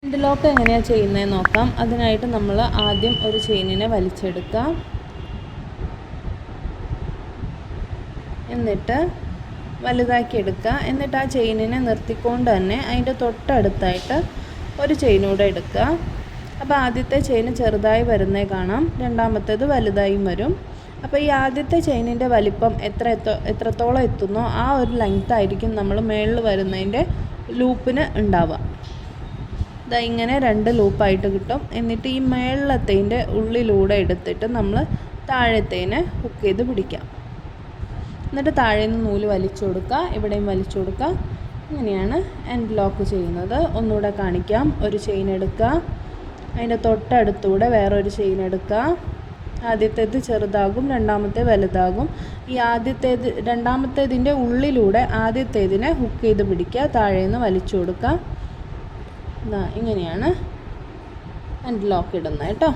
End lock എങ്ങനെയാണ് ചെയ്യുന്നതെന്ന് നോക്കാം. അതിനായിട്ട് നമ്മൾ ആദ്യം ഒരു ചെയിനിനെ വലിച്ചെടുക്കുക. എന്നിട്ട് വലുതാക്കി എടുക്കുക. എന്നിട്ട് ആ ചെയിനിനെ നിർത്തിക്കൊണ്ട് തന്നെ അതിൻ്റെ തൊട്ടടുത്തായിട്ട് ഒരു ചെയിനൂടെ എടുക്കുക. അപ്പോൾ ആദ്യത്തെ ചെയിൻ ചെറുതായി വരുന്നേ കാണാം, രണ്ടാമത്തേത് വലുതായും വരും. അപ്പോൾ ഈ ആദ്യത്തെ ചെയിനിൻ്റെ വലിപ്പം എത്രത്തോളം എത്തുന്നോ ആ ഒരു ലെങ്ത് ആയിരിക്കും നമ്മൾ മേളിൽ വരുന്നതിൻ്റെ ലൂപ്പിന് ഉണ്ടാവുക. ഇതാ ഇങ്ങനെ 2 ലൂപ്പായിട്ട് കിട്ടും. എന്നിട്ട് ഈ മേളിലത്തേൻ്റെ ഉള്ളിലൂടെ എടുത്തിട്ട് നമ്മൾ താഴത്തേനെ ഹുക്ക് ചെയ്ത് പിടിക്കാം. എന്നിട്ട് താഴെ നിന്ന് നൂല് വലിച്ചു കൊടുക്കുക, ഇവിടെയും വലിച്ചു കൊടുക്കുക. ഇങ്ങനെയാണ് എൻഡ് ലോക്ക് ചെയ്യുന്നത്. ഒന്നുകൂടെ കാണിക്കാം. ഒരു ചെയിൻ എടുക്കുക, അതിൻ്റെ തൊട്ടടുത്തൂടെ വേറൊരു ചെയിൻ എടുക്കുക. ആദ്യത്തേത് ചെറുതാകും, രണ്ടാമത്തെ വലുതാകും. ഈ രണ്ടാമത്തേതിൻ്റെ ഉള്ളിലൂടെ ആദ്യത്തേതിനെ ഹുക്ക് ചെയ്ത് പിടിക്കുക, താഴെ നിന്ന് വലിച്ചു കൊടുക്കുക. ഇങ്ങനെയാണ് എൻഡ് ലോക്ക് ഇടുന്നത് കേട്ടോ.